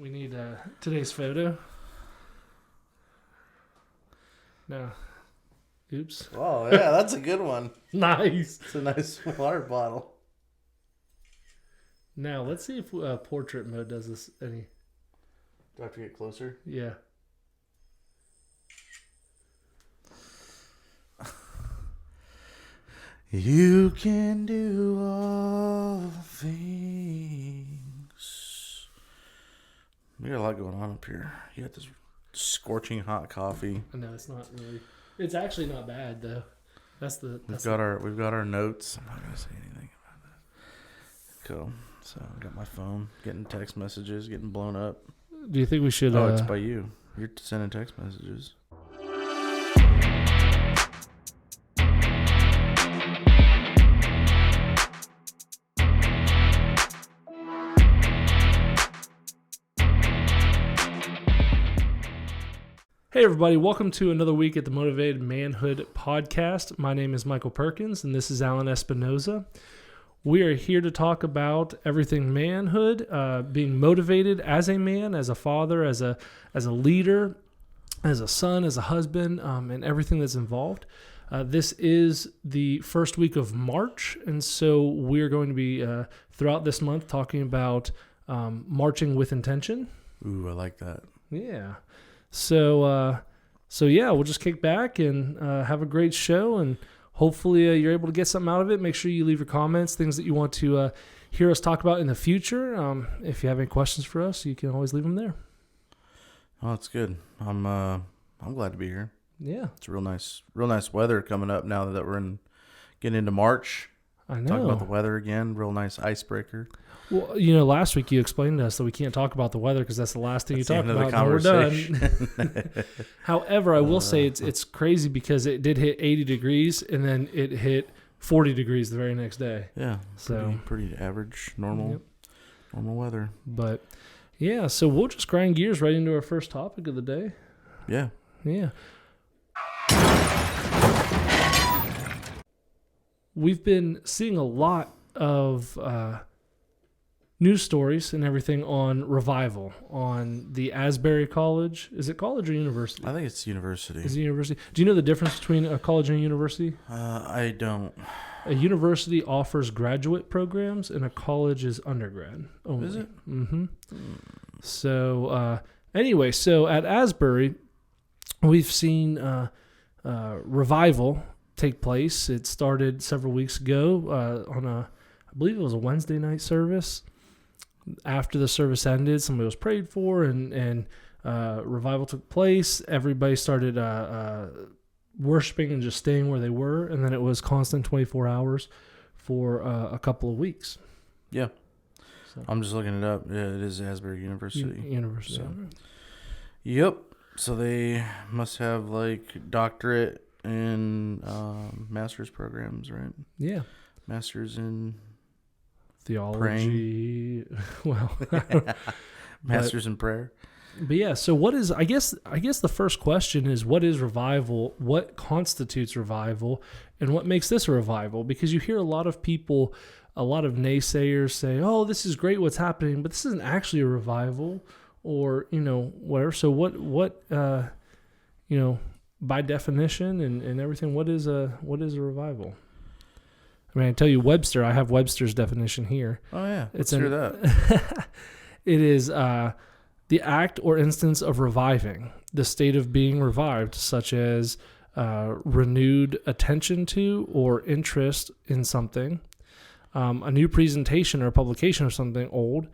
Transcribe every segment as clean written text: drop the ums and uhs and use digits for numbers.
We need today's photo. No. Oops. Oh, yeah, that's a good one. Nice. It's a nice water bottle. Now, let's see if portrait mode does this any. Do I have to get closer? Yeah. You can do all things. We got a lot going on up here. You got this scorching hot coffee. No, it's not really. It's actually not bad though. We've got our notes. I'm not gonna say anything about that. Cool. So I got my phone, getting text messages, getting blown up. Do you think we should? Oh, it's by you. You're sending text messages. Hey everybody, welcome to another week at the Motivated Manhood Podcast. My name is Michael Perkins and this is Alan Espinoza. We are here to talk about everything manhood, being motivated as a man, as a father, as a leader, as a son, as a husband, and everything that's involved. This is the first week of March, and so we're going to be throughout this month talking about marching with intention. Ooh, I like that. Yeah. So yeah, we'll just kick back and have a great show, and hopefully you're able to get something out of it. Make sure you leave your comments, things that you want to hear us talk about in the future. If you have any questions for us, you can always leave them there. Oh, that's good. I'm glad to be here. Yeah, it's real nice weather coming up now that we're getting into March. I know. Talk about the weather again. Real nice icebreaker. Well, last week you explained to us that we can't talk about the weather because that's the last thing you talk about when we're done. However, I will say it's crazy because it did hit 80 degrees and then it hit 40 degrees the very next day. Yeah, pretty average, normal weather. But yeah, so we'll just grind gears right into our first topic of the day. Yeah. We've been seeing a lot of news stories and everything on revival on the Asbury College. Is it college or university? I think it's university. Is it university? Do you know the difference between a college and a university? I don't. A university offers graduate programs and a college is undergrad only. Is it? Mm-hmm. So anyway, so at Asbury, we've seen revival take place. It started several weeks ago on I believe it was a Wednesday night service. After the service ended, somebody was prayed for, and revival took place. Everybody started worshiping and just staying where they were, and then it was constant 24 hours for a couple of weeks. Yeah. So. I'm just looking it up. Yeah, it is Asbury University. University. So. Yep. So they must have like doctorate and master's programs, right? Yeah. Master's in theology. Well, master's in prayer. But yeah, so what is, I guess the first question is, what is revival? What constitutes revival? And what makes this a revival? Because you hear a lot of people, a lot of naysayers say, oh, this is great what's happening, but this isn't actually a revival, or, whatever. So what by definition and everything, what is a revival? I mean, I tell you Webster, I have Webster's definition here. Oh yeah. Let's hear that. It is the act or instance of reviving, the state of being revived, such as renewed attention to or interest in something, a new presentation or publication of something old.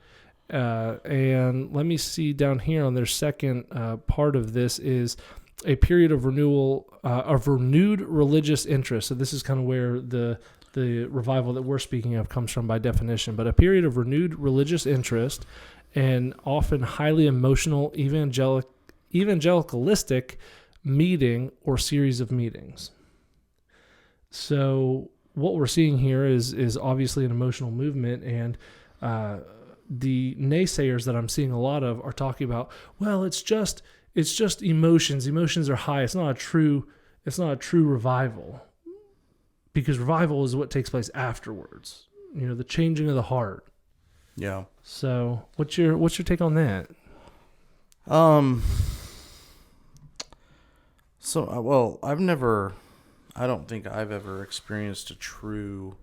And let me see down here on their second part of this is a period of renewal, of renewed religious interest. So this is kind of where the revival that we're speaking of comes from by definition, but a period of renewed religious interest and often highly emotional evangelicalistic meeting or series of meetings. So what we're seeing here is obviously an emotional movement, and the naysayers that I'm seeing a lot of are talking about, well, it's just emotions. Emotions are high. It's not a true revival. Because revival is what takes place afterwards. The changing of the heart. Yeah. So what's your take on that? Well, I don't think I've ever experienced a true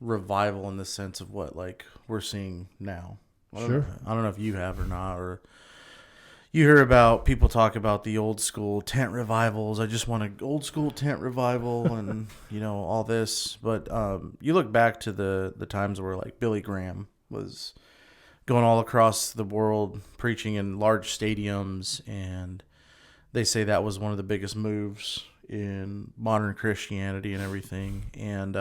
revival in the sense of what like we're seeing now. Sure. I don't know if you have or not, or you hear about people talk about the old school tent revivals. I just want an old school tent revival and, all this. But you look back to the times where like Billy Graham was going all across the world preaching in large stadiums, and they say that was one of the biggest moves in modern Christianity and everything. And,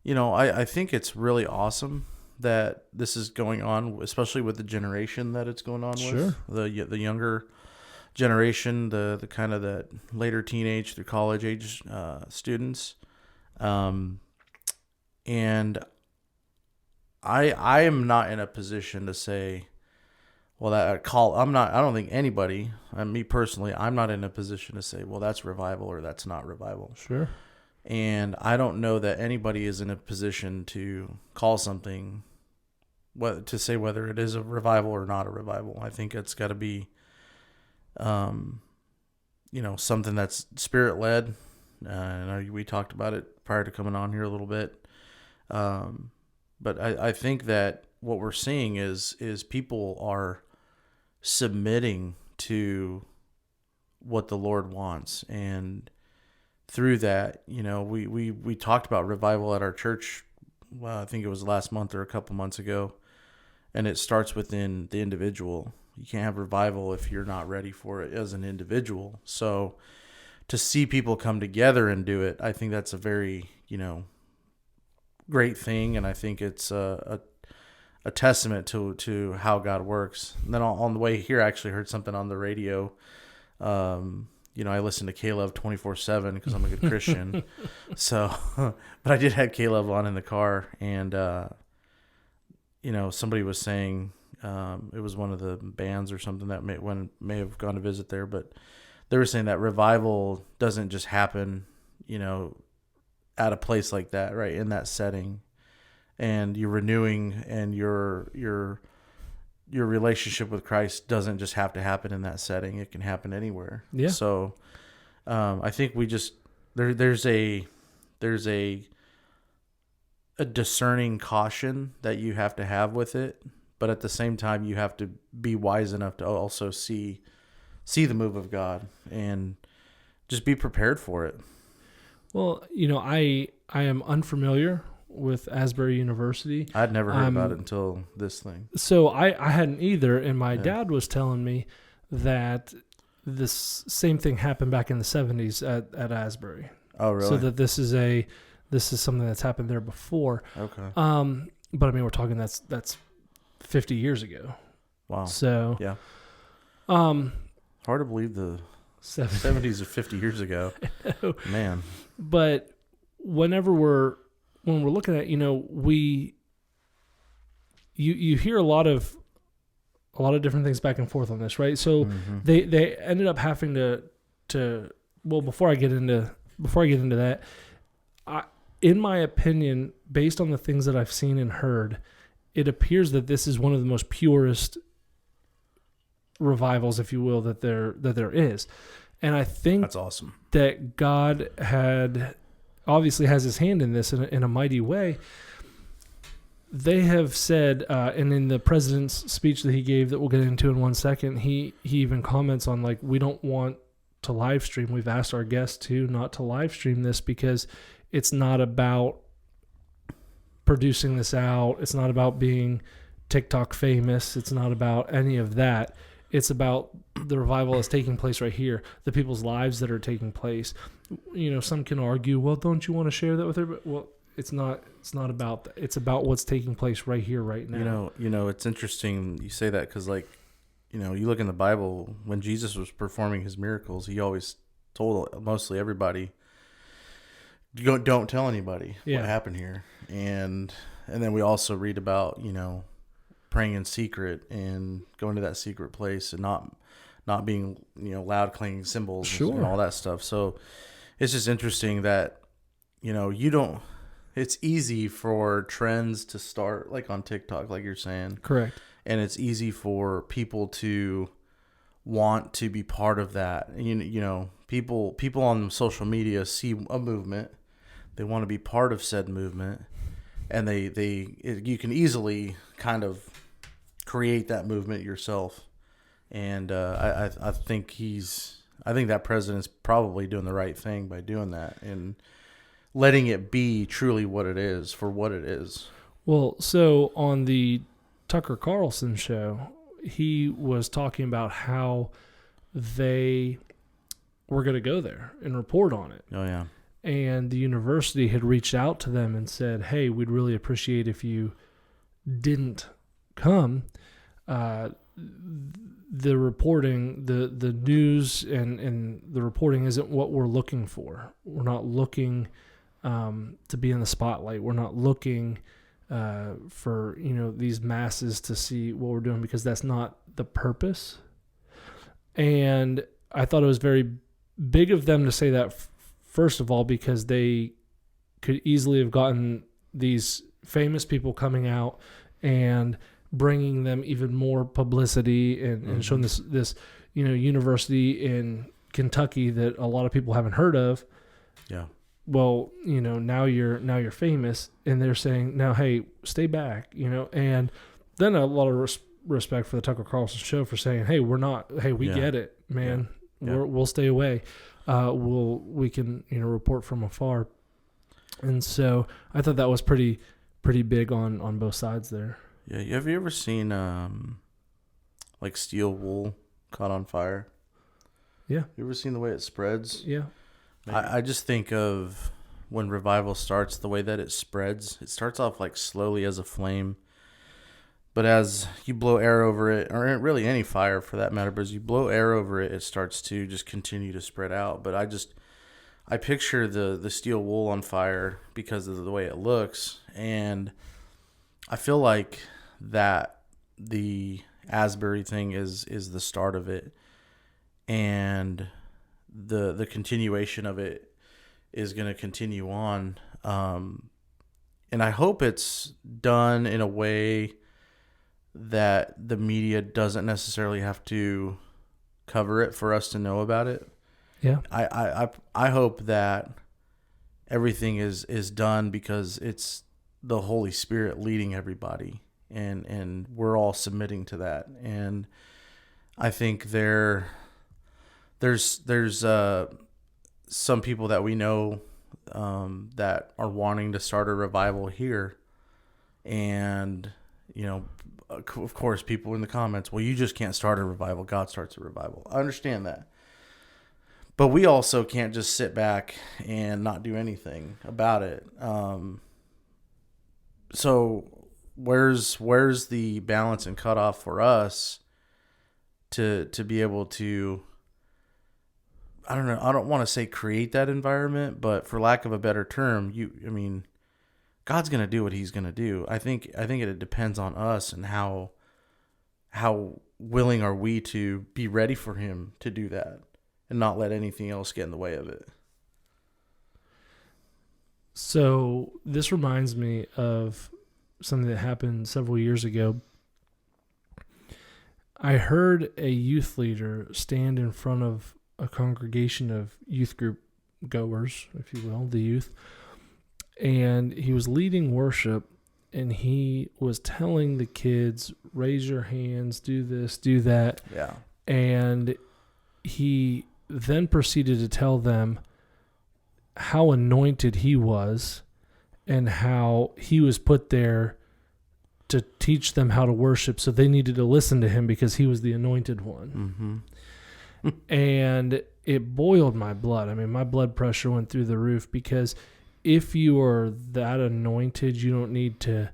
I think it's really awesome that this is going on, especially with the generation that it's going on Sure. with. The younger generation, the kind of that later teenage through college age students. And I am not in a position to say, well, I don't think anybody, me personally, I'm not in a position to say, well, that's revival or that's not revival. Sure. And I don't know that anybody is in a position to call something, to say whether it is a revival or not a revival. I think it's got to be, something that's spirit led. We talked about it prior to coming on here a little bit. But I think that what we're seeing is people are submitting to what the Lord wants. And through that, we talked about revival at our church. Well, I think it was last month or a couple months ago. And it starts within the individual. You can't have revival if you're not ready for it as an individual. So to see people come together and do it, I think that's a very, great thing. And I think it's a testament to how God works. And then on the way here, I actually heard something on the radio. I listen to K-Love 24/7 because I'm a good Christian. So, but I did have K-Love on in the car, and somebody was saying it was one of the bands or something that may have gone to visit there, but they were saying that revival doesn't just happen, at a place like that, right, in that setting, and you're renewing, and your relationship with Christ doesn't just have to happen in that setting. It can happen anywhere. Yeah. So I think we just there's a discerning caution that you have to have with it, but at the same time you have to be wise enough to also see the move of God and just be prepared for it. Well, I am unfamiliar with Asbury University. I'd never heard about it until this thing. So I hadn't either, and my dad was telling me that this same thing happened back in the 70s at Asbury. Oh, really? So that this is something that's happened there before. Okay. But I mean, we're talking that's 50 years ago. Wow. So yeah. Hard to believe the 70s or 50 years ago. Man. But when we're looking at, you hear a lot of different things back and forth on this, right? So they ended up having to before I get into that, in my opinion, based on the things that I've seen and heard, it appears that this is one of the most purest revivals, if you will, that there is. And I think that's awesome that God obviously has his hand in this in a mighty way. They have said, and in the president's speech that he gave that we'll get into in 1 second, he even comments on, like, we don't want to live stream. We've asked our guests to not to live stream this because it's not about producing this out. It's not about being TikTok famous. It's not about any of that. It's about the revival that's taking place right here, the people's lives that are taking place. Some can argue, well, don't you want to share that with everybody? Well, it's not about that. It's about what's taking place right here, right now. It's interesting you say that because, like, you look in the Bible, when Jesus was performing his miracles, he always told mostly everybody, don't tell anybody what happened here. And then we also read about, praying in secret and going to that secret place and not being, loud clanging cymbals and all that stuff. So it's just interesting that, it's easy for trends to start like on TikTok, like you're saying. Correct. and it's easy for people to want to be part of that. You know, people on social media see a movement, they want to be part of said movement, and you can easily kind of create that movement yourself. And I think that president's probably doing the right thing by doing that and letting it be truly what it is for what it is. Well, so on the Tucker Carlson show, he was talking about how they were going to go there and report on it. Oh, yeah. And the university had reached out to them and said, hey, we'd really appreciate if you didn't come. The reporting, the news and the reporting isn't what we're looking for. We're not looking to be in the spotlight. We're not looking for, these masses to see what we're doing, because that's not the purpose. And I thought it was very big of them to say that, first of all, because they could easily have gotten these famous people coming out and bringing them even more publicity and showing this university in Kentucky that a lot of people haven't heard of. Yeah. Well, now you're famous, and they're saying now, hey, stay back, and then a lot of respect for the Tucker Carlson show for saying, hey, we get it, man. Yeah. We'll stay away. We can report from afar. And so I thought that was pretty big on both sides there. Yeah. Have you ever seen like steel wool caught on fire? Yeah. You ever seen the way it spreads? Yeah. I just think of when revival starts, the way that it spreads. It starts off like slowly as a flame, but as you blow air over it, or really any fire for that matter, but as you blow air over it, it starts to just continue to spread out. But I picture the steel wool on fire because of the way it looks, and I feel like that the Asbury thing is the start of it, and the continuation of it is going to continue on. And I hope it's done in a way that the media doesn't necessarily have to cover it for us to know about it. Yeah. I hope that everything is done because it's the Holy Spirit leading everybody, and we're all submitting to that. And I think there's some people that we know that are wanting to start a revival here, and of course people in the comments, well, you just can't start a revival, God starts a revival. I understand that, but we also can't just sit back and not do anything about it. So where's the balance and cutoff for us to be able to, I don't know, I don't want to say create that environment, but for lack of a better term, God's going to do what he's going to do. I think it depends on us and how willing are we to be ready for him to do that and not let anything else get in the way of it. So this reminds me of something that happened several years ago. I heard a youth leader stand in front of a congregation of youth group goers, if you will, the youth, and he was leading worship, and he was telling the kids, raise your hands, do this, do that. Yeah. And he then proceeded to tell them how anointed he was and how he was put there to teach them how to worship, so they needed to listen to him because he was the anointed one. Mm-hmm. And it boiled my blood. I mean, my blood pressure went through the roof, because if you are that anointed, you don't need to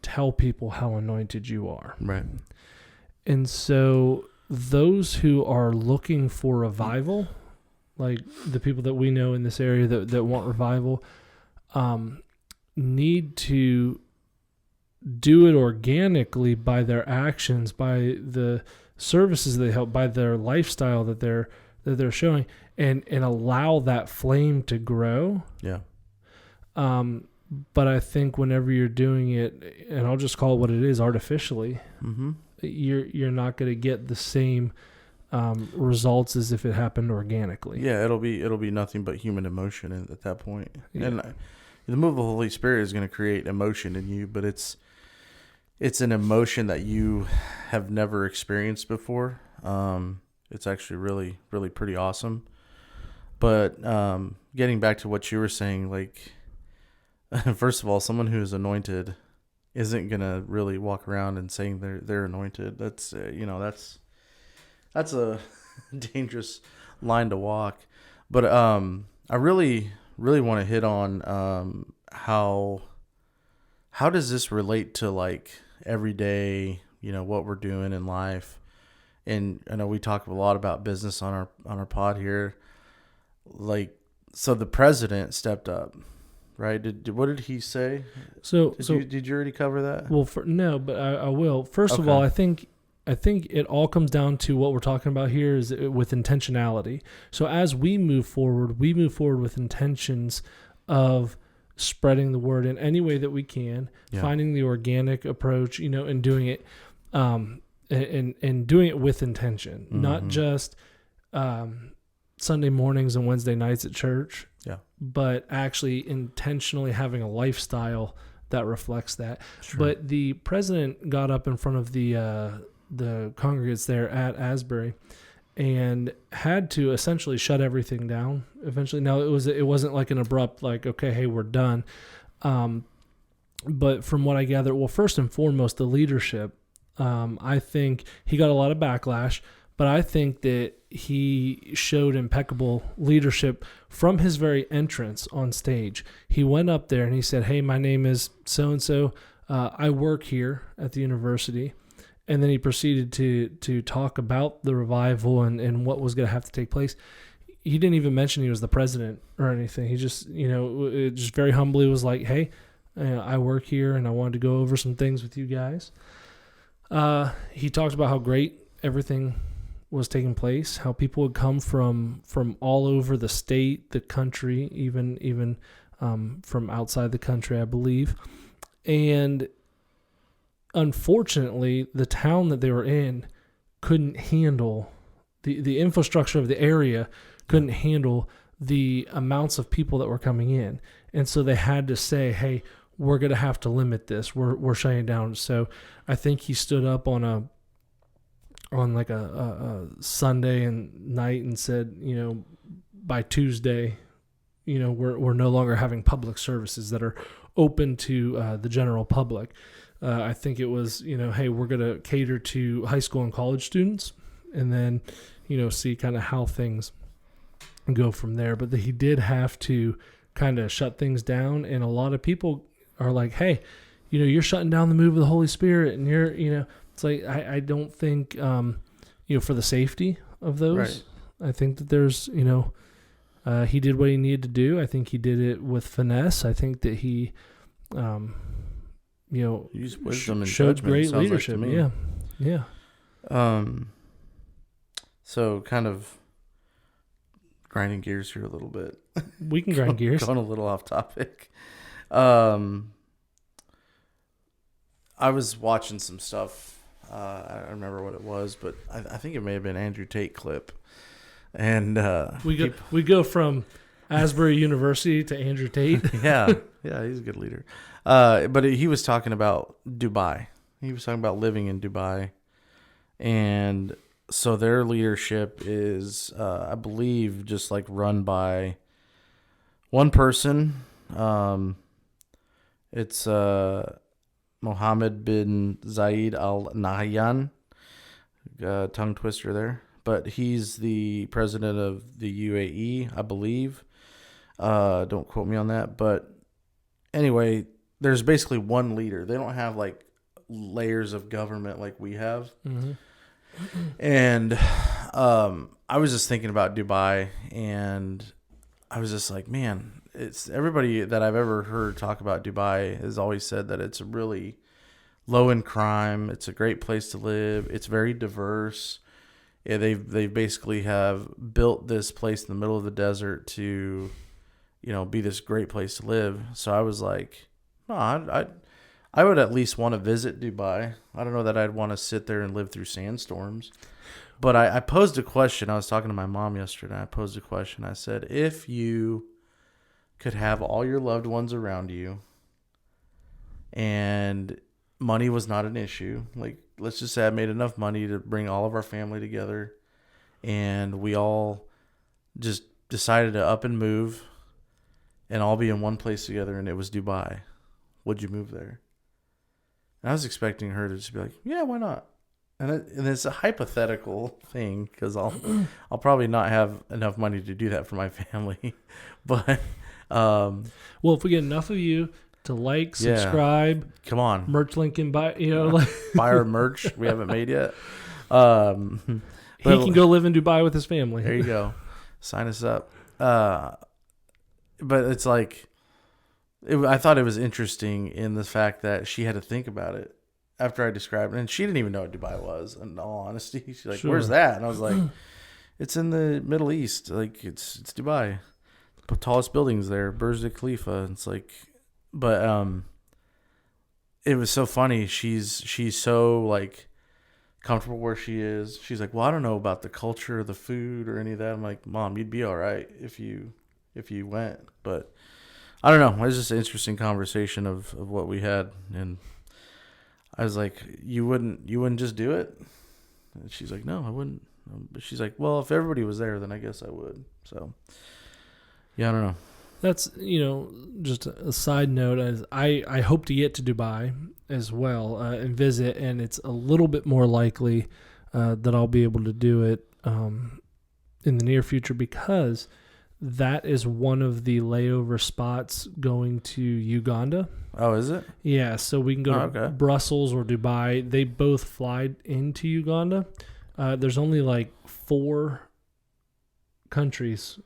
tell people how anointed you are. Right. And so those who are looking for revival, like the people that we know in this area that want revival, need to do it organically by their actions, by the services they help, by their lifestyle that they're showing, and allow that flame to grow. Yeah. But I think whenever you're doing it, and I'll just call it what it is, artificially, Mm-hmm. you're not going to get the same results as if it happened organically. Yeah, it'll be nothing but human emotion at that point. Yeah. And the move of the Holy Spirit is going to create emotion in you, but it's an emotion that you have never experienced before. It's actually really, really pretty awesome. But getting back to what you were saying, like, first of all, someone who is anointed isn't gonna really walk around and saying they're anointed. That's that's a dangerous line to walk. But I really want to hit on how does this relate to like everyday, what we're doing in life. And I know we talk a lot about business on our pod here. Like, so the president stepped up, right? What did he say? Did you already cover that? Well, no, but I will. First of all, I think it all comes down to what we're talking about here is with intentionality. So as we move forward with intentions of spreading the word in any way that we can, finding the organic approach, and doing it, and doing it with intention, not just Sunday mornings and Wednesday nights at church, but actually intentionally having a lifestyle that reflects that. Sure. But the president got up in front of the congregants there at Asbury and had to essentially shut everything down eventually. Now it wasn't like an abrupt, like, okay, hey, we're done. But from what I gather, well, first and foremost, the leadership, I think he got a lot of backlash, but I think that he showed impeccable leadership from his very entrance on stage. He went up there and he said, hey, my name is so-and-so. I work here at the university. And then he proceeded to talk about the revival and what was going to have to take place. He didn't even mention he was the president or anything. He just, just very humbly was like, hey, I work here and I wanted to go over some things with you guys. He talked about how great everything was taking place, how people would come from all over the state, the country, even from outside the country, I believe. And unfortunately, the town that they were in couldn't handle the infrastructure of the area, couldn't handle the amounts of people that were coming in. And so they had to say, hey, we're going to have to limit this. We're shutting down. So I think he stood up on a Sunday and night and said, by Tuesday, we're no longer having public services that are open to the general public. I think it was, hey, we're going to cater to high school and college students and then, see kind of how things go from there. But he did have to kind of shut things down. And a lot of people are like, hey, you're shutting down the move of the Holy Spirit. And it's like, I don't think, for the safety of those, right. I think that there's, he did what he needed to do. I think he did it with finesse. I think that he, use wisdom and showed judgment, great sounds leadership. like to me. Yeah. So kind of grinding gears here a little bit. We can grind gears. Going a little off topic. I was watching some stuff. I don't remember what it was, but I think it may have been Andrew Tate clip. And we go from Asbury University to Andrew Tate. yeah, he's a good leader. But he was talking about Dubai. He was talking about living in Dubai. And so their leadership is, I believe, just like run by one person. It's Mohammed bin Zayed Al Nahyan. Tongue twister there. But he's the president of the UAE, I believe. Don't quote me on that. But anyway, there's basically one leader. They don't have like layers of government like we have. Mm-hmm. And I was just thinking about Dubai, and I was just like, man, it's everybody that I've ever heard talk about Dubai has always said that it's really low in crime. It's a great place to live. It's very diverse. Yeah, they basically have built this place in the middle of the desert to, be this great place to live. So I was like, no, I would at least want to visit Dubai. I don't know that I'd want to sit there and live through sandstorms. But I posed a question. I was talking to my mom yesterday. I posed a question. I said, if you could have all your loved ones around you and money was not an issue, like let's just say I made enough money to bring all of our family together and we all just decided to up and move and all be in one place together, and it was Dubai, would you move there? And I was expecting her to just be like, yeah, why not? And it's a hypothetical thing because I'll probably not have enough money to do that for my family. But well, if we get enough of you to like, subscribe, come on, merch link and buy, like buy our merch we haven't made yet. He can go live in Dubai with his family. There you go. Sign us up. But it's like, I thought it was interesting in the fact that she had to think about it after I described it. And she didn't even know what Dubai was, in all honesty. She's like, Sure. Where's that? And I was like, it's in the Middle East. Like, it's Dubai. The tallest buildings there, Burj Khalifa. It's like, but it was so funny. She's so like comfortable where she is. She's like, well, I don't know about the culture or the food or any of that. I'm like, Mom, you'd be all right if you went. But I don't know. It was just an interesting conversation of what we had, and I was like, you wouldn't just do it? And she's like, no, I wouldn't. But she's like, well, if everybody was there, then I guess I would. So yeah, I don't know. That's, just a side note. As I hope to get to Dubai as well and visit, and it's a little bit more likely that I'll be able to do it in the near future because that is one of the layover spots going to Uganda. Oh, is it? Yeah, so we can go to Brussels or Dubai. They both fly into Uganda. There's only like 4 countries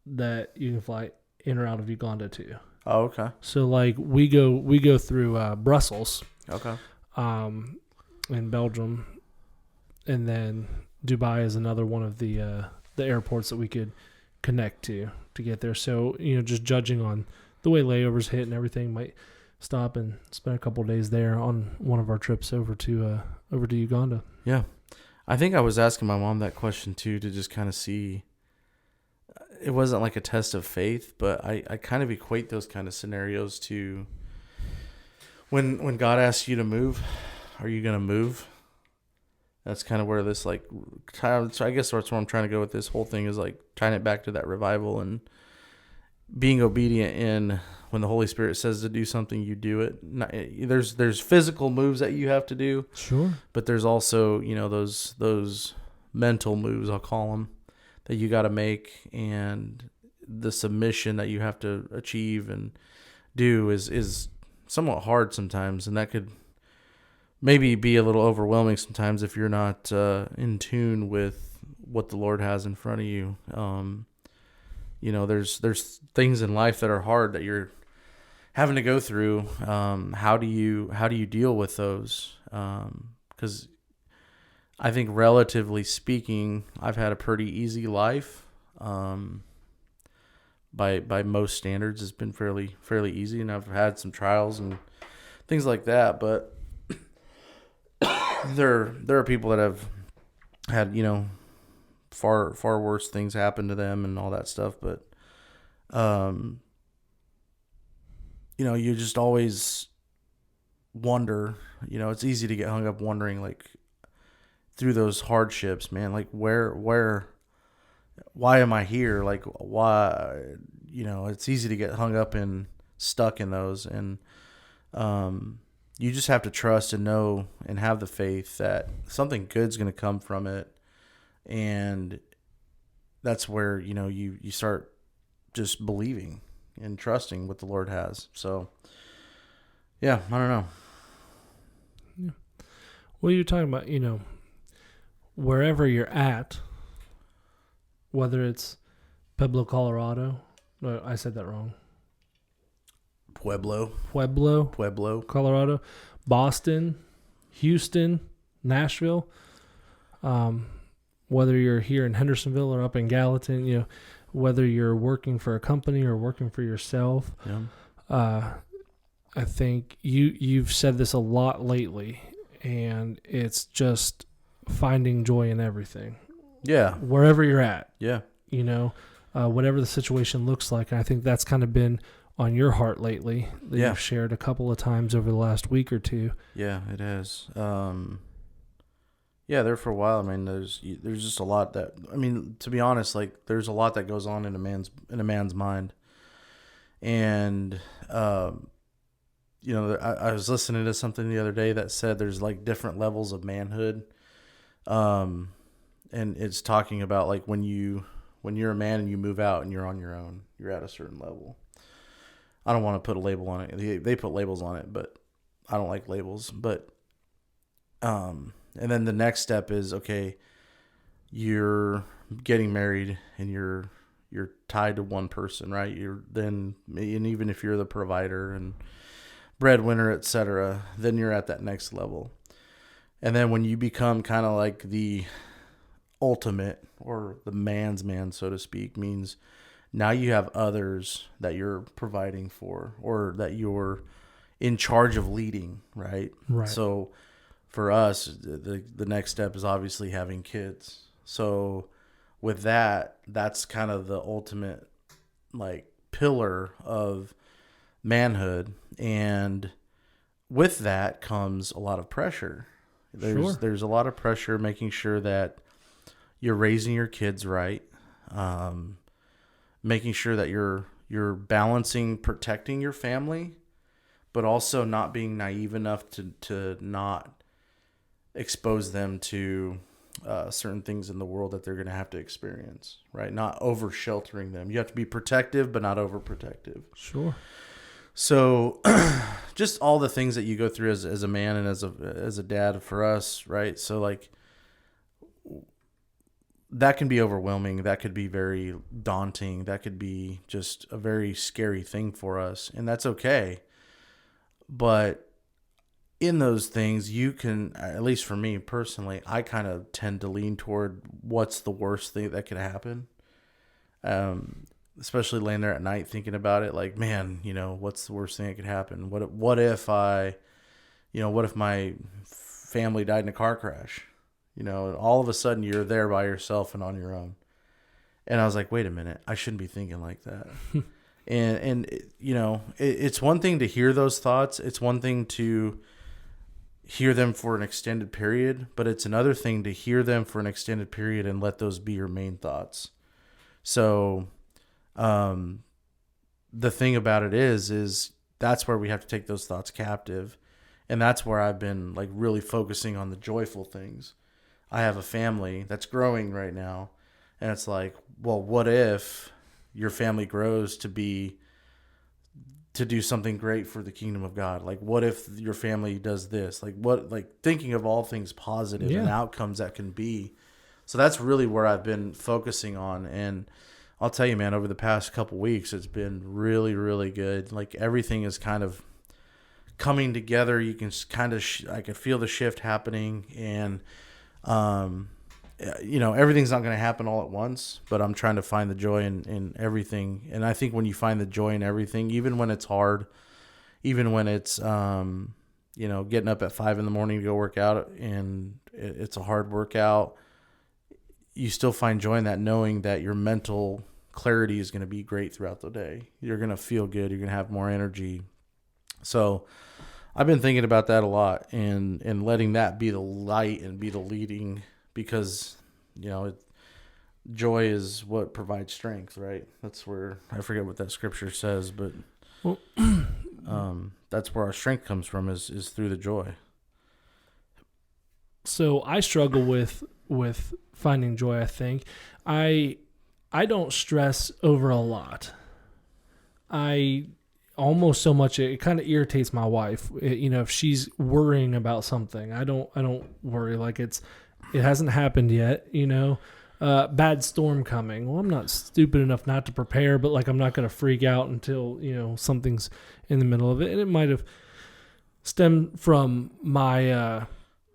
that you can fly in or out of Uganda to. Oh, okay. So like we go through Brussels, okay, in Belgium, and then Dubai is another one of the airports that we could connect to get there. So just judging on the way layovers hit and everything, might stop and spend a couple of days there on one of our trips over to Uganda. Yeah, I think I was asking my mom that question too to just kind of see. It wasn't like a test of faith, but I kind of equate those kind of scenarios to when God asks you to move, are you going to move? That's kind of where this so I guess that's where I'm trying to go with this whole thing is like tying it back to that revival and being obedient in when the Holy Spirit says to do something, you do it. There's physical moves that you have to do. Sure. But there's also, those mental moves, I'll call them, that you got to make, and the submission that you have to achieve and do is somewhat hard sometimes, and that could maybe be a little overwhelming sometimes if you're not in tune with what the Lord has in front of you. There's things in life that are hard that you're having to go through. How do you deal with those? Because I think relatively speaking, I've had a pretty easy life. By most standards, it's been fairly easy, and I've had some trials and things like that. But there are people that have had far worse things happen to them and all that stuff. But you just always wonder. It's easy to get hung up wondering like, through those hardships, man, like why am I here? Like why, it's easy to get hung up and stuck in those. And, you just have to trust and know and have the faith that something good's going to come from it. And that's where, you start just believing and trusting what the Lord has. So yeah, I don't know. Yeah. Well, you're talking about, wherever you're at, whether it's Pueblo, Colorado. No, I said that wrong. Pueblo, Colorado, Boston, Houston, Nashville. Whether you're here in Hendersonville or up in Gallatin, whether you're working for a company or working for yourself. Yeah. I think you've said this a lot lately, and it's just finding joy in everything. Yeah. Wherever you're at. Yeah. Whatever the situation looks like. And I think that's kind of been on your heart lately that Yeah. you've shared a couple of times over the last week or two. Yeah, it has. Yeah, there for a while. I mean, there's just a lot that, I mean, to be honest, like there's a lot that goes on in a man's mind. And I was listening to something the other day that said there's like different levels of manhood. And it's talking about like when you're a man and you move out and you're on your own, you're at a certain level. I don't want to put a label on it. They put labels on it, but I don't like labels. But and then the next step is, okay, you're getting married and you're tied to one person, right? And even if you're the provider and breadwinner, etc., then you're at that next level. And then when you become kind of like the ultimate or the man's man, so to speak, means now you have others that you're providing for or that you're in charge of leading, right? Right. So for us, the next step is obviously having kids. So with that, that's kind of the ultimate like pillar of manhood. And with that comes a lot of pressure. There's a lot of pressure making sure that you're raising your kids right, making sure that you're balancing protecting your family, but also not being naive enough to not expose them to certain things in the world that they're going to have to experience, right? Not over sheltering them. You have to be protective, but not overprotective. Sure. So just all the things that you go through as a man and as a dad for us, right? So like that can be overwhelming. That could be very daunting. That could be just a very scary thing for us, and that's okay. But in those things, you can, at least for me personally, I kind of tend to lean toward what's the worst thing that could happen. Especially laying there at night thinking about it, like, man, what's the worst thing that could happen? What if what if my family died in a car crash? And all of a sudden you're there by yourself and on your own. And I was like, wait a minute, I shouldn't be thinking like that. and it's one thing to hear those thoughts. It's one thing to hear them for an extended period, but it's another thing to hear them for an extended period and let those be your main thoughts. So, the thing about it is that's where we have to take those thoughts captive. And that's where I've been like really focusing on the joyful things. I have a family that's growing right now. And it's like, well, what if your family grows to do something great for the kingdom of God? Like, what if your family does this? Thinking of all things positive and outcomes that can be. So that's really where I've been focusing on. And I'll tell you, man, over the past couple weeks, it's been really, really good. Like everything is kind of coming together. You can kind of, I could feel the shift happening, and, everything's not going to happen all at once, but I'm trying to find the joy in everything. And I think when you find the joy in everything, even when it's hard, even when it's, getting up at 5 a.m. to go work out and it's a hard workout, you still find joy in that, knowing that your mental clarity is going to be great throughout the day. You're going to feel good. You're going to have more energy. So I've been thinking about that a lot and letting that be the light and be the leading, because, joy is what provides strength, right? That's where, I forget what that scripture says, but that's where our strength comes from is through the joy. So I struggle with finding joy. I think I don't stress over a lot. I almost so much it kind of irritates my wife. If she's worrying about something, I don't worry. Like it hasn't happened yet. Bad storm coming. Well, I'm not stupid enough not to prepare, but like I'm not going to freak out until something's in the middle of it. And it might have stemmed from my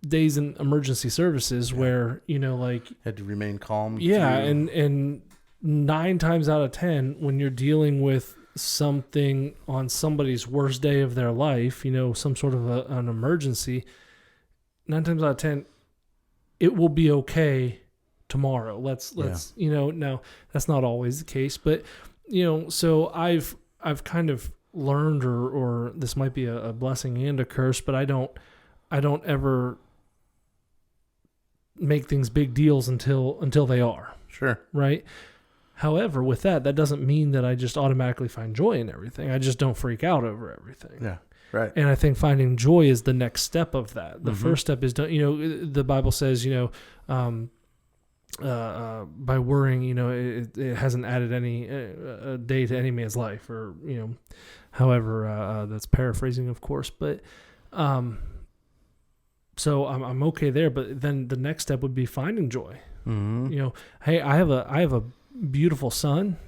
days in emergency services where, had to remain calm. Yeah. And 9 times out of 10, when you're dealing with something on somebody's worst day of their life, some sort of an emergency, 9 times out of 10, it will be okay tomorrow. Let's now that's not always the case, but so I've kind of learned, or this might be a blessing and a curse, but I don't ever make things big deals until they are. Sure. Right. However, with that doesn't mean that I just automatically find joy in everything. I just don't freak out over everything. Yeah. Right. And I think finding joy is the next step of that. The first step is, the Bible says, by worrying, it hasn't added any a day to any man's life, or however that's paraphrasing, of course. But so I'm okay there. But then the next step would be finding joy. Mm-hmm. Hey, I have a beautiful son.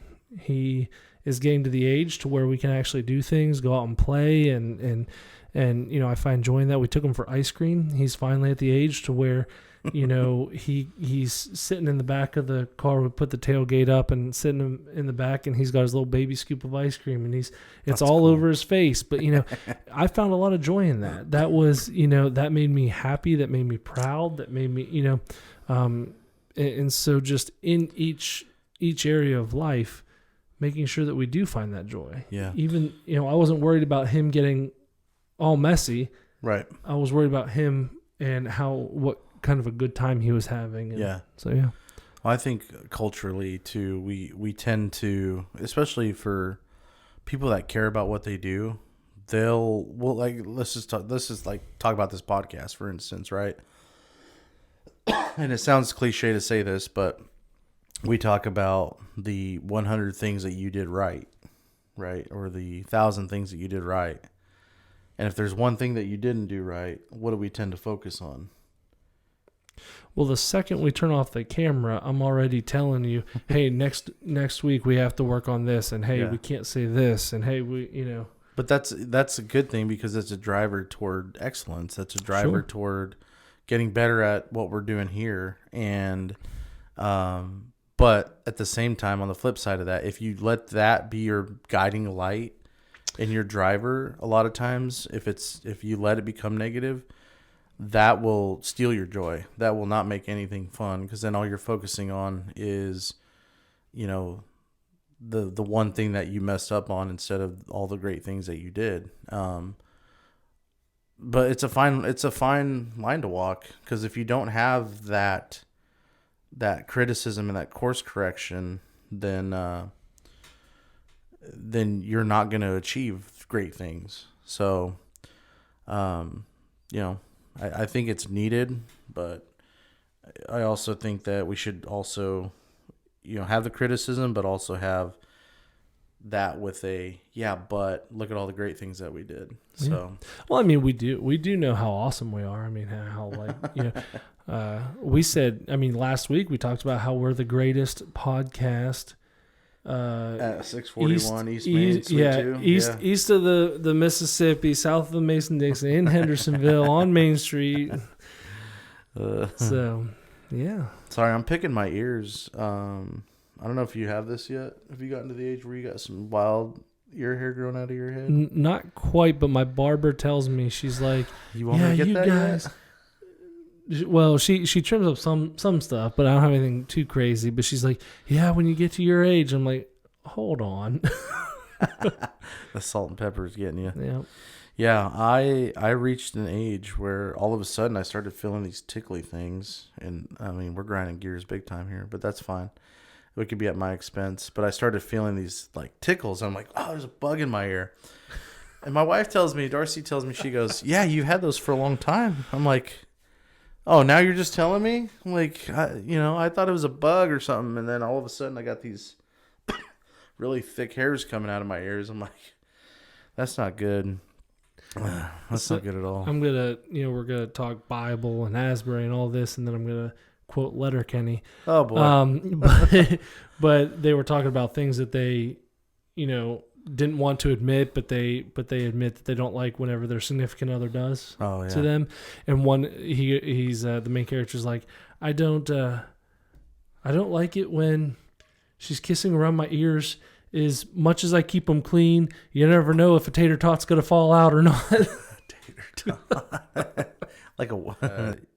He is getting to the age to where we can actually do things, go out and play, and I find joy in that. We took him for ice cream. He's finally at the age to where he's sitting in the back of the car. We put the tailgate up and sitting him in the back, and he's got his little baby scoop of ice cream, and it's all cool. Over his face. But I found a lot of joy in that. That was that made me happy. That made me proud. That made me and so just in each area of life, making sure that we do find that joy. Yeah. Even I wasn't worried about him getting all messy. Right. I was worried about him and what kind of a good time he was having. And yeah. So yeah. Well, I think culturally too, we tend to, especially for people that care about what they do, let's just talk about this podcast, for instance, right? And it sounds cliche to say this, but we talk about the 100 things that you did right? Or the 1,000 things that you did right. And if there's one thing that you didn't do right, what do we tend to focus on? Well, the second we turn off the camera, I'm already telling you, hey, next week we have to work on this, and hey, we can't say this, and hey, But that's a good thing, because it's a driver toward excellence. That's a driver toward getting better at what we're doing here. And but at the same time, on the flip side of that, if you let that be your guiding light in your driver, a lot of times, if you let it become negative, that will steal your joy. That will not make anything fun, because then all you're focusing on is, the one thing that you messed up on instead of all the great things that you did. But it's a fine line to walk, because if you don't have that criticism and that course correction, then you're not going to achieve great things. So, I think it's needed, but I also think that we should also, have the criticism, but also have that with but look at all the great things that we did. Yeah. So, well, I mean, we do know how awesome we are. I mean, how we said, last week we talked about how we're the greatest podcast. At 641 East Main Street 2. East of the Mississippi, south of the Mason-Dixon, in Hendersonville, on Main Street. So, yeah. Sorry, I'm picking my ears. I don't know if you have this yet. Have you gotten to the age where you got some wild ear hair growing out of your head? Not quite, but my barber tells me, she's like, "You want me to get that guys yet?" Well, she trims up some stuff, but I don't have anything too crazy. But she's like, "Yeah, when you get to your age," I'm like, "Hold on." The salt and pepper is getting you. Yeah. Yeah, I reached an age where all of a sudden I started feeling these tickly things, and we're grinding gears big time here, but that's fine. It could be at my expense, but I started feeling these like tickles. I'm like, oh, there's a bug in my ear. And my wife Darcy tells me, she goes, yeah, you've had those for a long time. I'm like, oh, now you're just telling me? I'm like, I thought it was a bug or something. And then all of a sudden I got these really thick hairs coming out of my ears. I'm like, that's not good. That's not good at all. I'm going to, we're going to talk Bible and Asbury and all this, and then I'm going to quote Letterkenny. Oh boy. But they were talking about things that they, didn't want to admit, but they admit that they don't like whenever their significant other does to them. And one, he's the main character's like, I don't like it when She's kissing around my ears. As much as I keep them clean, you never know if a tater tot's going to fall out or not. Tater tot. Like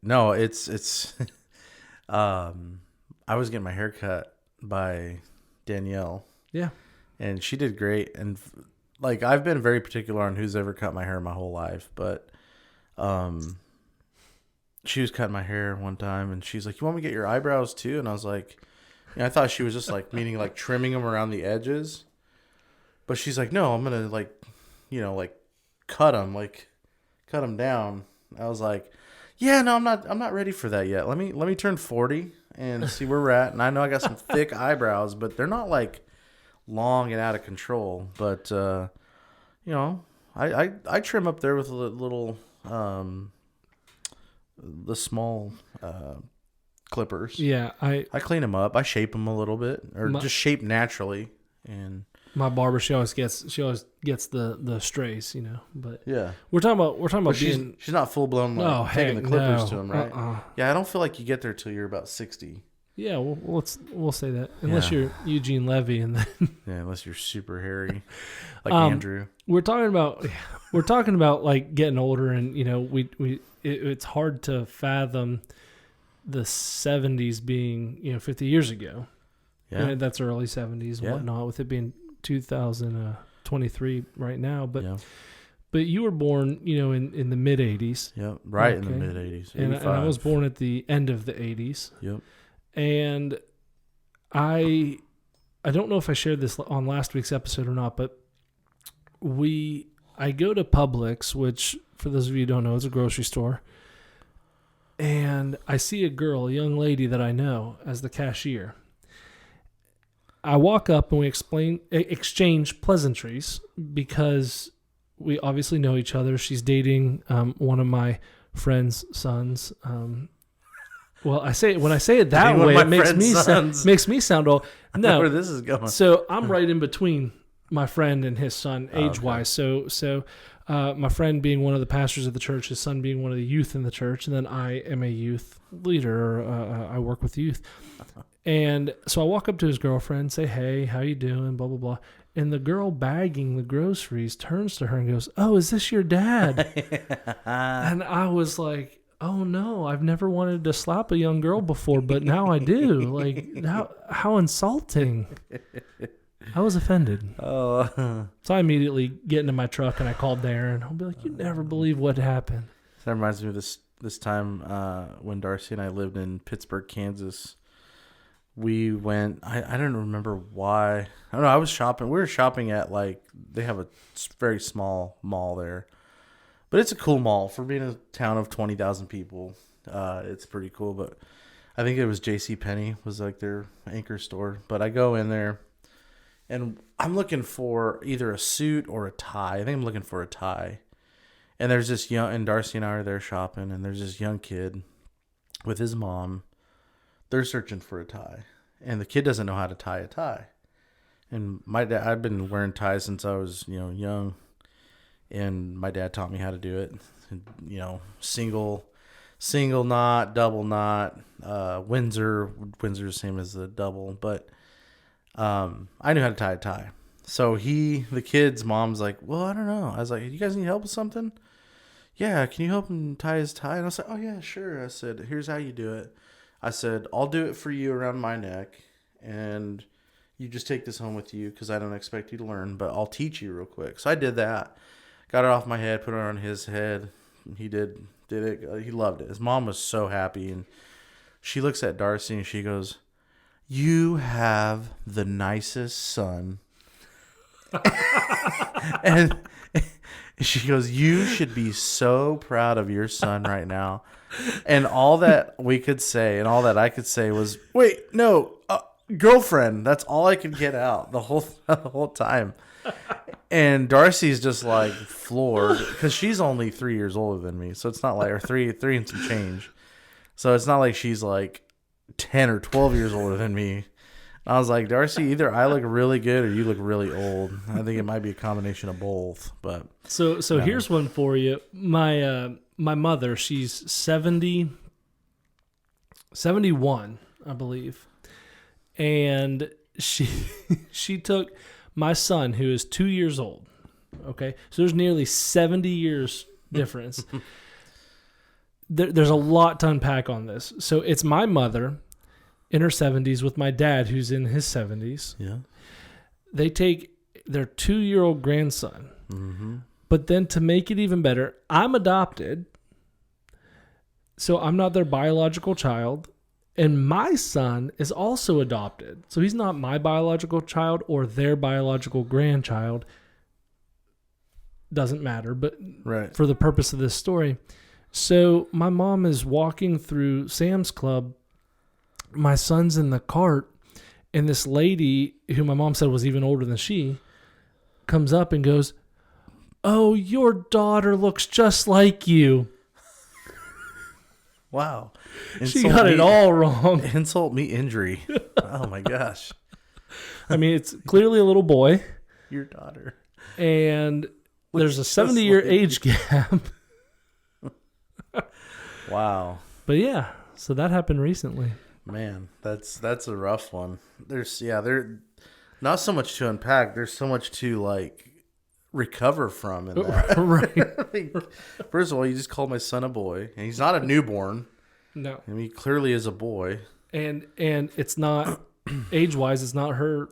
no, it's I was getting my hair cut by Danielle. Yeah. And she did great. And like, I've been very particular on who's ever cut my hair my whole life, but she was cutting my hair one time and she's like, "You want me to get your eyebrows too?" And I was like, I thought she was just like meaning like trimming them around the edges. But she's like, "No, I'm going to like, like cut them down." I was like, "Yeah, no, I'm not ready for that yet. Let me turn 40 and see where we're at." And I know I got some thick eyebrows, but they're not like long and out of control. But I trim up there with a little the small clippers. Yeah, I clean them up. I shape them a little bit, or just shape naturally. And my barber, she always gets the strays, But yeah, we're talking about she's not full blown taking the clippers to them, right? Yeah, I don't feel like you get there till you're about 60. Yeah, we'll say that unless you're Eugene Levy, and then unless you're super hairy, like Andrew. We're talking about like getting older, and it's hard to fathom the 70s being 50 years ago. Yeah, and that's early 70s and whatnot, with it being 2023 right now. But you were born in the mid 80s. Yep, right. Okay. In the mid 80s. And I was born at the end of the 80s. Yep. And I don't know if I shared this on last week's episode or not, but I go to Publix, which for those of you who don't know, is a grocery store. And I see a young lady that I know as the cashier. I walk up and we exchange pleasantries because we obviously know each other. She's dating one of my friend's sons. Well, when I say it that way, it makes me sound old. No, I know where this is going. So I'm right in between my friend and his son, age-wise. Okay. So my friend being one of the pastors of the church, his son being one of the youth in the church, and then I am a youth leader. I work with youth. And so I walk up to his girlfriend, say, "Hey, how you doing?" Blah, blah, blah. And the girl bagging the groceries turns to her and goes, "Oh, is this your dad?" And I was like, "Oh no, I've never wanted to slap a young girl before, but now I do." Like, how insulting. I was offended. Oh. So I immediately get into my truck and I called Darren. I'll be like, "You never believe what happened." That reminds me of this time when Darcy and I lived in Pittsburgh, Kansas. We went, I don't remember why. I don't know, I was shopping. We were shopping at they have a very small mall there. But it's a cool mall for being a town of 20,000 people. It's pretty cool. But I think it was JCPenney was like their anchor store. But I go in there and I'm looking for either a suit or a tie. I think I'm looking for a tie. And there's this and Darcy and I are there shopping, and there's this young kid with his mom. They're searching for a tie. And the kid doesn't know how to tie a tie. And my dad, I've been wearing ties since I was, young. And my dad taught me how to do it. Single knot, double knot, Windsor's the same as the double. But I knew how to tie a tie. So the kid's mom's like, "Well, I don't know." I was like, "You guys need help with something?" "Yeah, can you help him tie his tie?" And I was like, "Oh, yeah, sure." I said, "Here's how you do it." I said, "I'll do it for you around my neck, and you just take this home with you because I don't expect you to learn, but I'll teach you real quick." So I did that. Got it off my head, put it on his head. He did it. He loved it. His mom was so happy, and she looks at Darcy and she goes, "You have the nicest son." And she goes, "You should be so proud of your son right now." And all that we could say and all that I could say was, "Wait, no, girlfriend." That's all I could get out the whole time. And Darcy's just like floored because she's only 3 years older than me. So it's not like, or three and some change. So it's not like she's like 10 or 12 years older than me. I was like, "Darcy, either I look really good or you look really old." I think it might be a combination of both. But so here's one for you. My mother, she's 71, I believe. And she took my son, who is 2 years old. Okay, so there's nearly 70 years difference. There's a lot to unpack on this. So it's my mother in her 70s with my dad, who's in his 70s. Yeah. They take their 2-year-old grandson. Mm-hmm. But then to make it even better, I'm adopted. So I'm not their biological child. And my son is also adopted. So he's not my biological child or their biological grandchild. Doesn't matter. But Right. for the purpose of this story. So my mom is walking through Sam's Club. My son's in the cart. And this lady, who my mom said was even older than she, comes up and goes, "Oh, your daughter looks just like you." Wow. She got it all wrong. Insult me injury. Oh my gosh. I mean, it's clearly a little boy, Your daughter. and there's a just 70-year like age gap. Wow. But yeah, so that happened recently. Man, that's a rough one. There not so much to unpack. There's so much to like recover from in that. Right. I mean, first of all, you just called my son a boy, and he's not a newborn. No. I mean, he clearly is a boy. And it's not, age-wise, it's not her.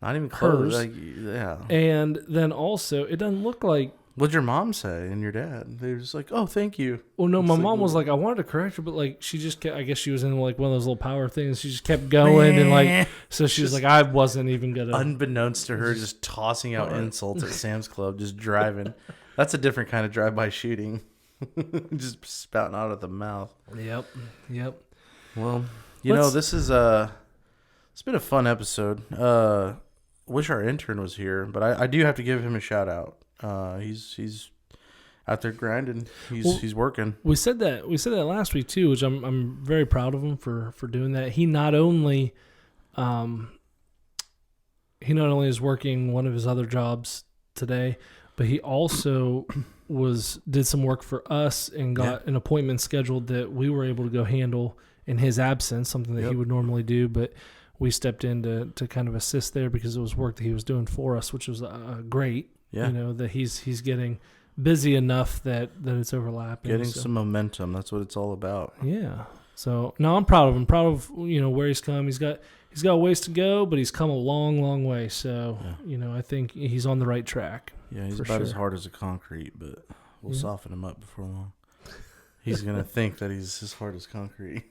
Not even close. Hers. Like, yeah. And then also, it doesn't look like. What'd your mom say and your dad? They were just like, "Oh, thank you." Well, no, It's my like, mom was like, I wanted to correct her, but like she just kept, I guess she was in like one of those little power things. She just kept going and like, so she was like, I wasn't even gonna. Unbeknownst to her, just tossing out insults at Sam's Club, just driving. That's a different kind of drive-by shooting. Just spouting out of the mouth. Yep. Well, you know, this is it's been a fun episode. Wish our intern was here, but I do have to give him a shout out. He's out there grinding. He's working. We said that last week too, which I'm very proud of him for doing that. He not only is working one of his other jobs today, but he also did some work for us and got an appointment scheduled that we were able to go handle in his absence, something that he would normally do, but we stepped in to kind of assist there because it was work that he was doing for us, which was great. Yeah. You know, that he's getting busy enough that it's overlapping. Getting some momentum. That's what it's all about. Yeah. So no, I'm proud of him. Proud of where he's come. He's got a ways to go, but he's come a long, long way. So I think he's on the right track. Yeah, he's about as hard as a concrete, but we'll soften him up before long. He's gonna think that he's as hard as concrete.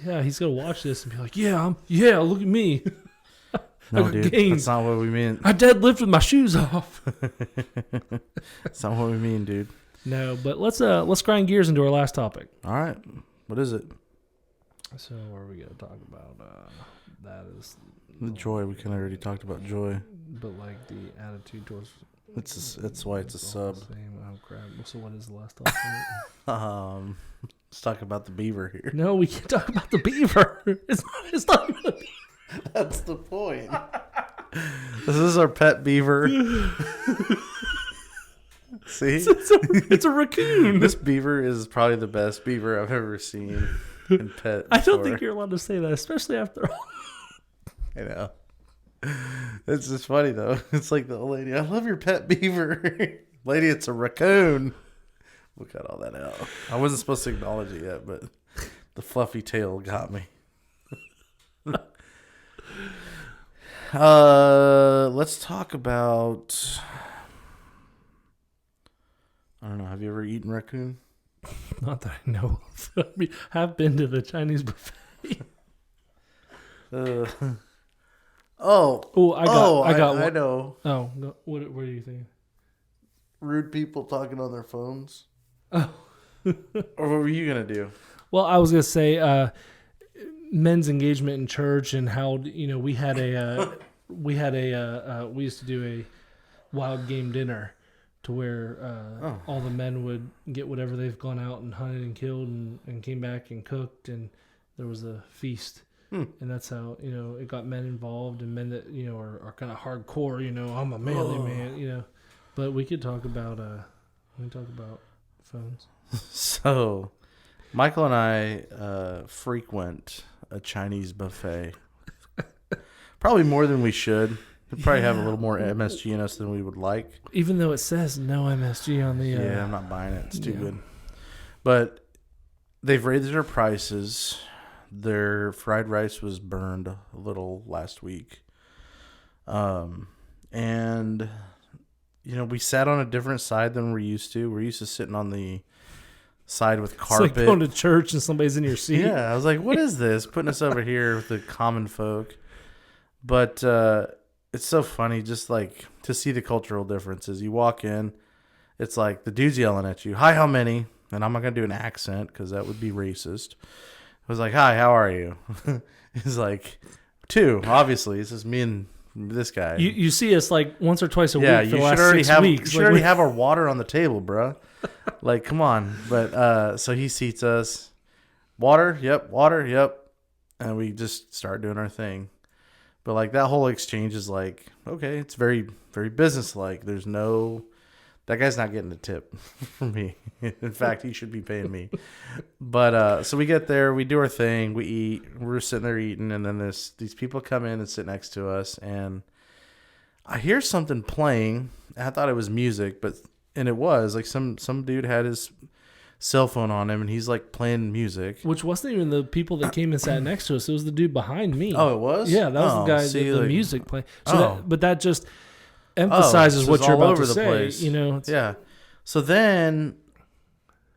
Yeah, he's gonna watch this and be like, look at me. No, dude, that's not what we mean. I deadlift with my shoes off. That's not what we mean, dude. No, but let's grind gears into our last topic. All right, what is it? So what are we gonna talk about? That is The joy. We kind of already talked about joy. But like the attitude towards. That's why it's a sub. Oh crap! So what is the last topic? Let's talk about the beaver here. No, we can't talk about the beaver. It's not even a That's the point. This is our pet beaver. See? It's a raccoon. This beaver is probably the best beaver I've ever seen in pet. I don't think you're allowed to say that, especially after all. I know. It's just funny, though. It's like the old lady, "I love your pet beaver." Lady, it's a raccoon. We'll cut all that out. I wasn't supposed to acknowledge it yet, but the fluffy tail got me. Let's talk about. I don't know. Have you ever eaten raccoon? Not that I know of. I mean, I've been to the Chinese buffet. I got one. I know. Oh, no, what are you thinking? Rude people talking on their phones. Oh. Or what were you gonna do? Well, I was gonna say men's engagement in church and how we had we used to do a wild game dinner to where all the men would get whatever they've gone out and hunted and killed and came back and cooked, and there was a feast. And that's how it got men involved, and men that are kind of hardcore. I'm a manly man. But we could talk about phones. So, Michael and I frequent a Chinese buffet Probably more than we should. We probably have a little more MSG in us than we would like. Even though it says no MSG on the... Yeah, I'm not buying it. It's too yeah. good. But they've raised their prices. Their fried rice was burned a little last week. And, you know, we sat on a different side than we're used to. We're used to sitting on the side with carpet. It's like going to church and somebody's in your seat. Yeah, I was like, what is this? Putting us over here with the common folk. But it's so funny just like to see the cultural differences. You walk in, it's like the dude's yelling at you, hi, how many? And I'm not going to do an accent because that would be racist. I was like, hi, how are you? He's like, 2, obviously. It's just me and this guy. You see us like once or twice a week for the you last should already 6 have, weeks. You should already have our water on the table, bro. Like, come on. But so he seats us. Water, yep. And we just start doing our thing. But like that whole exchange is like, okay, it's very, very business-like. There's no... That guy's not getting a tip from me. In fact, he should be paying me. But so we get there, we do our thing, we eat. We're sitting there eating, and then these people come in and sit next to us, and I hear something playing. I thought it was music, and it was like some dude had his cell phone on him, and he's like playing music. Which wasn't even the people that came and sat next to us. It was the dude behind me. Oh, it was? Yeah, that was the guy. See, the like, music playing. So but that just emphasizes so what it's you're all about over to the say. place. You know, Yeah. So then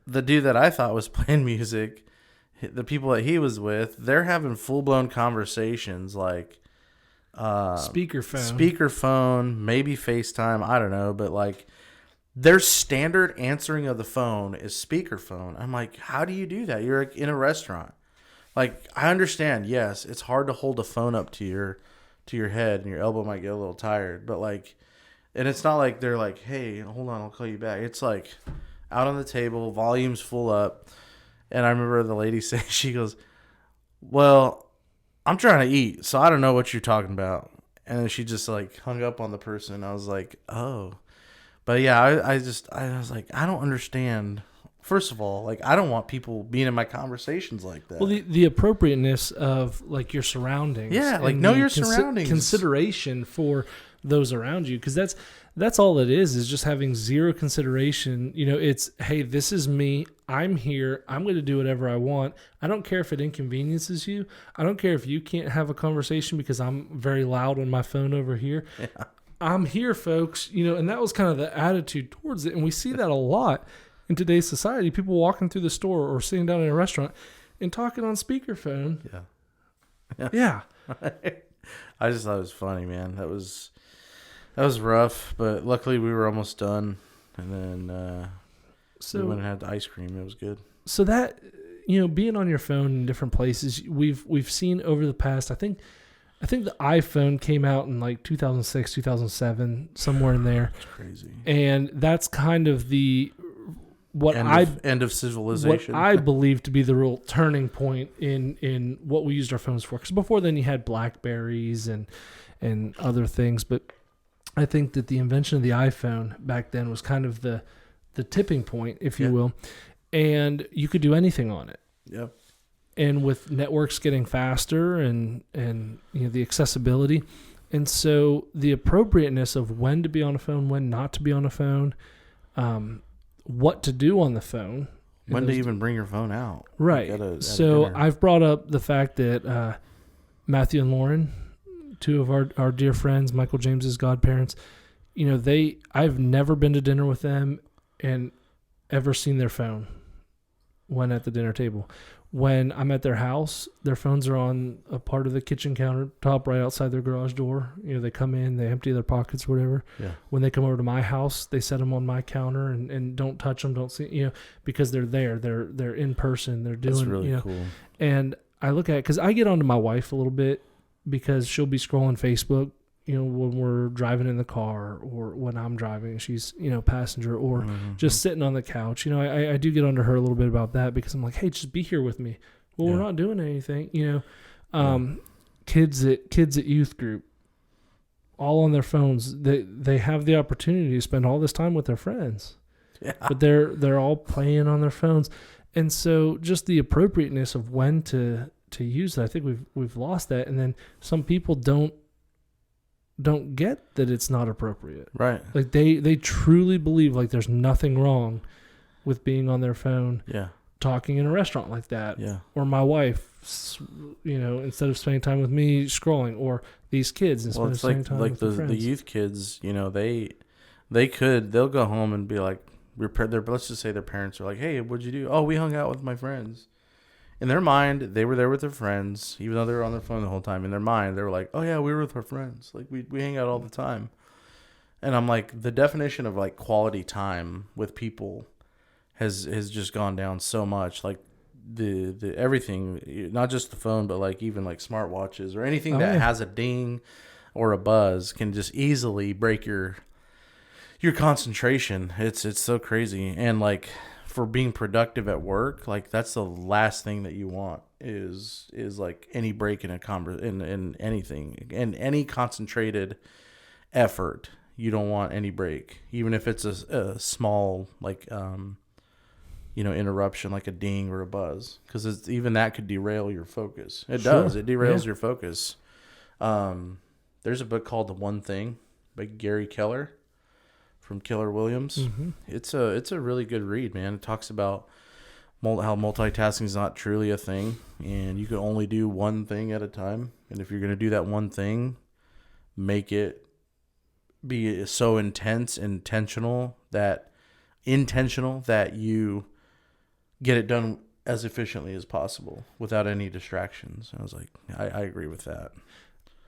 the dude that I thought was playing music, the people that he was with, they're having full-blown conversations like speakerphone, maybe FaceTime, I don't know, but like their standard answering of the phone is speakerphone. I'm like, how do you do that? You're like in a restaurant. Like, I understand, yes, it's hard to hold a phone up to your head and your elbow might get a little tired, but like, and it's not like they're like, hey, hold on, I'll call you back. It's like out on the table, volume's full up. And I remember the lady saying, she goes, well, I'm trying to eat, so I don't know what you're talking about. And then she just like hung up on the person. I was like, oh. But yeah, I was like, I don't understand. First of all, like, I don't want people being in my conversations like that. Well, the appropriateness of like your surroundings. Yeah, like and know the your surroundings. Consideration for those around you, because that's all it is just having zero consideration. You know, it's, hey, this is me. I'm here. I'm going to do whatever I want. I don't care if it inconveniences you. I don't care if you can't have a conversation because I'm very loud on my phone over here. Yeah. I'm here, folks. You know, and that was kind of the attitude towards it. And we see that a lot in today's society. People walking through the store or sitting down in a restaurant and talking on speakerphone. Yeah. I just thought it was funny, man. That was rough, but luckily we were almost done, and then we went and had the ice cream. It was good. So that, you know, being on your phone in different places, we've seen over the past. I think the iPhone came out in like 2006, 2007, somewhere in there. That's crazy. And that's kind of the end of civilization. What I believe to be the real turning point in what we used our phones for. Because before then you had Blackberries and other things, but I think that the invention of the iPhone back then was kind of the tipping point, if you will, and you could do anything on it. Yep. And with networks getting faster and you know, the accessibility, and so the appropriateness of when to be on a phone, when not to be on a phone, what to do on the phone, when to even bring your phone out, right? So I've brought up the fact that Matthew and Lauren, two of our dear friends, Michael James's godparents, you know, I've never been to dinner with them and ever seen their phone when at the dinner table. When I'm at their house, their phones are on a part of the kitchen countertop right outside their garage door. You know, they come in, they empty their pockets, whatever. Yeah. When they come over to my house, they set them on my counter and don't touch them, don't see, you know, because they're there. They're in person. They're doing, that's really, you know, cool. And I look at it because I get onto my wife a little bit because she'll be scrolling Facebook, you know, when we're driving in the car or when I'm driving, she's, you know, passenger or just sitting on the couch. You know, I do get under her a little bit about that because I'm like, hey, just be here with me. Well, we're not doing anything, you know. Kids at youth group, all on their phones. They have the opportunity to spend all this time with their friends, but they're all playing on their phones, and so just the appropriateness of when to use that. I think we've lost that, and then some people don't don't get that it's not appropriate. Right. Like they truly believe like there's nothing wrong with being on their phone Yeah. talking in a restaurant like that. Yeah. Or my wife, instead of spending time with me scrolling, or these kids instead Well, of it's spending like time like with their the friends. youth kids, they'll go home and be like, let's just say their parents are like, hey, what'd you do? Oh, we hung out with my friends. In their mind, they were there with their friends, even though they were on their phone the whole time. In their mind, they were like, oh yeah, we were with our friends. Like we hang out all the time. And I'm like, the definition of like quality time with people has just gone down so much. Like the everything, not just the phone, but like even like smartwatches or anything that has a ding or a buzz can just easily break your concentration. It's so crazy. And like for being productive at work, like that's the last thing that you want is like any break in in anything, in any concentrated effort. You don't want any break, even if it's a small like interruption, like a ding or a buzz, because even that could derail your focus. It does. It derails your focus. There's a book called The One Thing by Gary Keller from Keller Williams. Mm-hmm. It's a really good read, man. It talks about how multitasking is not truly a thing, and you can only do one thing at a time. And if you're going to do that one thing, make it be so intentional that you get it done as efficiently as possible without any distractions. I was like, I agree with that.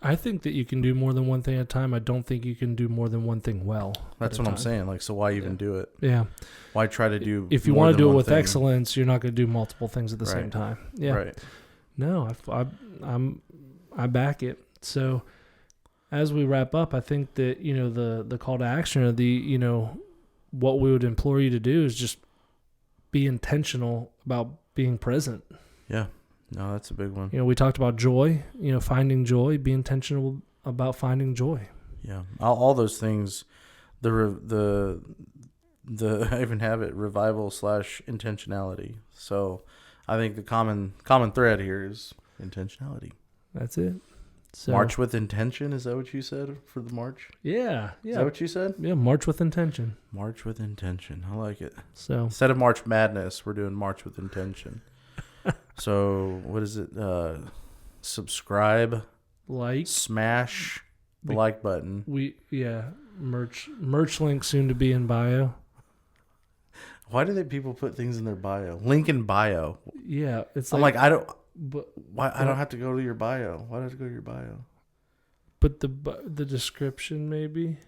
I think that you can do more than one thing at a time. I don't think you can do more than one thing well. That's what I'm saying. Like, so why even do it? Yeah. Why try to do? If you want to do it with excellence, you're not going to do multiple things at the same time. Yeah. Right. No, I back it. So as we wrap up, I think that the call to action, or what we would implore you to do is just be intentional about being present. Yeah. No, that's a big one. We talked about joy, finding joy, be intentional about finding joy. Yeah. All those things, the I even have it, revival / intentionality. So I think the common thread here is intentionality. That's it. So, march with intention. Is that what you said for the march? Yeah. Is that what you said? Yeah. March with intention. March with intention. I like it. So instead of March Madness, we're doing March with Intention. So what is it? Subscribe, smash the like button. Merch link soon to be in bio. Why do people put things in their bio? Link in bio. Yeah, it's. I'm like I don't. But why I don't have to go to your bio? Why do I have to go to your bio? But the description maybe.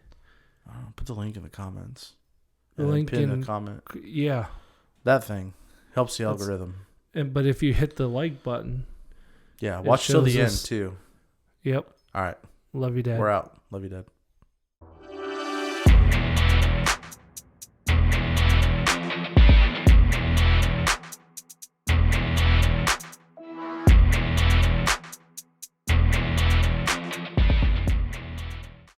I don't know, put the link in the comments. The link pin in a comment. Yeah, that thing helps the algorithm. But if you hit the like button, yeah, watch till the end too. Yep. All right. Love you, Dad. We're out. Love you, Dad.